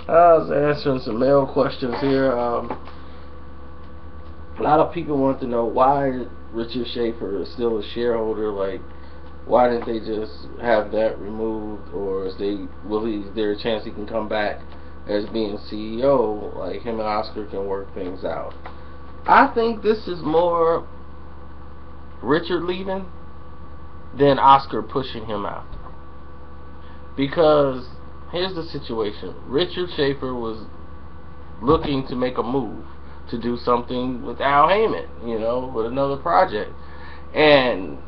I was answering some mail questions here. A lot of people want to know why Richard Schaefer is still a shareholder. Like, why didn't they just have that removed, or is there a chance he can come back as being CEO? Like, him and Oscar can work things out. I think this is more Richard leaving than Oscar pushing him out. Because here's the situation: Richard Schaefer was looking to make a move to do something with Al Heyman, with another project, and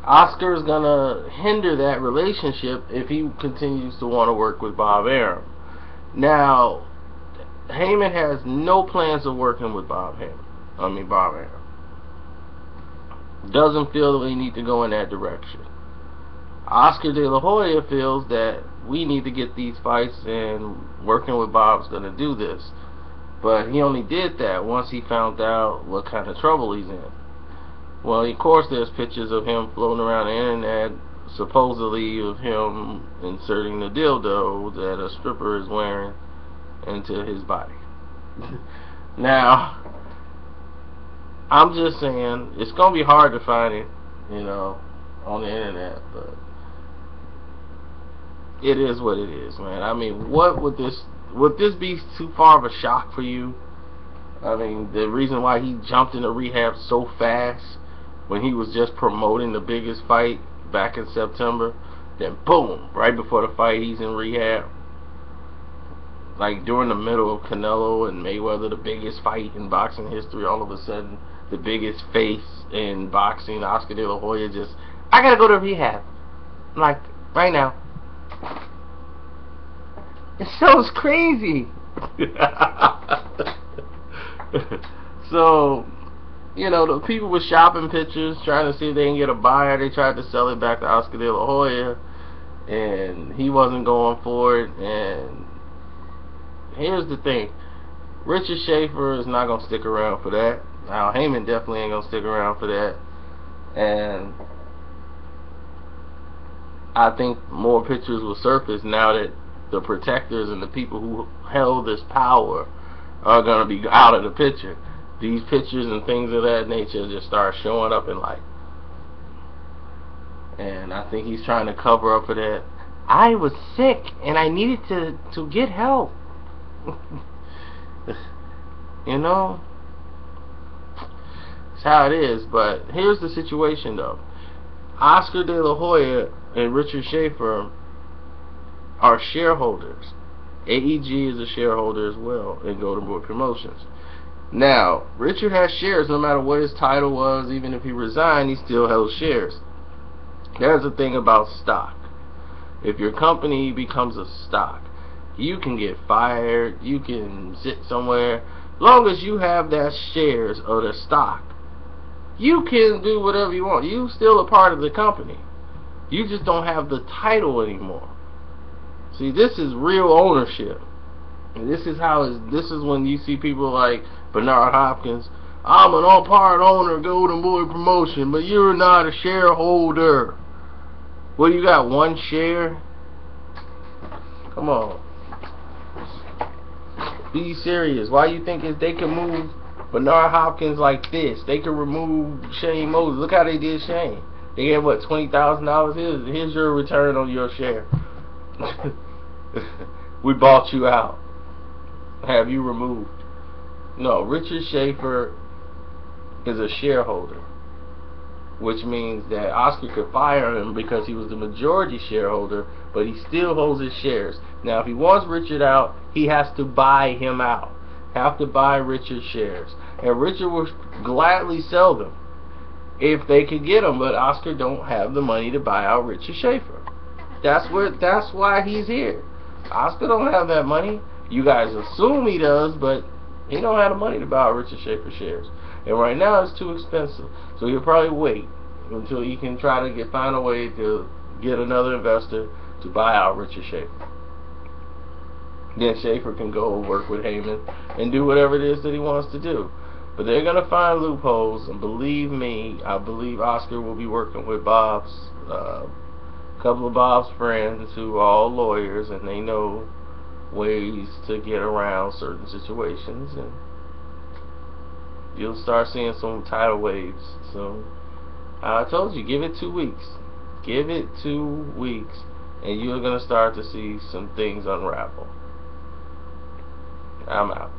Oscar is gonna hinder that relationship if he continues to want to work with Bob Arum. Now, Heyman has no plans of working with Bob Arum. Doesn't feel that we need to go in that direction. Oscar De La Hoya feels that we need to get these fights, and working with Bob's going to do this. But he only did that once he found out what kind of trouble he's in. Well, of course, there's pictures of him floating around the internet, supposedly of him inserting the dildo that a stripper is wearing into his body. Now, I'm just saying, it's going to be hard to find it, on the internet, but it is what it is, man. I mean, would this be too far of a shock for you? I mean, the reason why he jumped into rehab so fast when he was just promoting the biggest fight back in September, then boom, right before the fight, he's in rehab. Like during the middle of Canelo and Mayweather, the biggest fight in boxing history, all of a sudden, the biggest face in boxing, Oscar De La Hoya, just, I gotta go to rehab. Like, right now. It sounds crazy. So, the people were shopping pictures, trying to see if they can get a buyer. They tried to sell it back to Oscar De La Hoya, and he wasn't going for it. And here's the thing: Richard Schaefer is not gonna stick around for that. Now, Heyman definitely ain't gonna stick around for that. And I think more pictures will surface now that the protectors and the people who held this power are going to be out of the picture. These pictures and things of that nature just start showing up in light. And I think he's trying to cover up for that. I was sick and I needed to get help. It's how it is. But here's the situation, though. Oscar De La Hoya and Richard Schaefer are shareholders. AEG is a shareholder as well in Golden Boy Promotions. Now, Richard has shares no matter what his title was. Even if he resigned, he still held shares. There's the thing about stock. If your company becomes a stock, you can get fired, you can sit somewhere. As long as you have that shares or the stock, you can do whatever you want. You're still a part of the company. You just don't have the title anymore. See, this is real ownership. And this is when you see people like Bernard Hopkins. I'm an all-part owner of Golden Boy Promotion, but you're not a shareholder. Well, you got one share? Come on. Be serious. Why you think if they can move Bernard Hopkins like this, they can remove Shane Moses? Look how they did Shane. They gave, what, $20,000? Here's your return on your share. We bought you out. Have you removed? No, Richard Schaefer is a shareholder, which means that Oscar could fire him because he was the majority shareholder, but he still holds his shares. Now, if he wants Richard out, he has to buy him out. Have to buy Richard's shares. And Richard will gladly sell them if they could get them, but Oscar don't have the money to buy out Richard Schaefer. That's why he's here. Oscar don't have that money. You guys assume he does, but he don't have the money to buy out Richard Schaefer shares. And right now it's too expensive. So he'll probably wait until he can try to find a way to get another investor to buy out Richard Schaefer. Then Schaefer can go work with Heyman and do whatever it is that he wants to do. But they're going to find loopholes, and believe me, I believe Oscar will be working with couple of Bob's friends who are all lawyers, and they know ways to get around certain situations, and you'll start seeing some tidal waves. So I told you, give it 2 weeks. Give it 2 weeks, and you're going to start to see some things unravel. I'm out.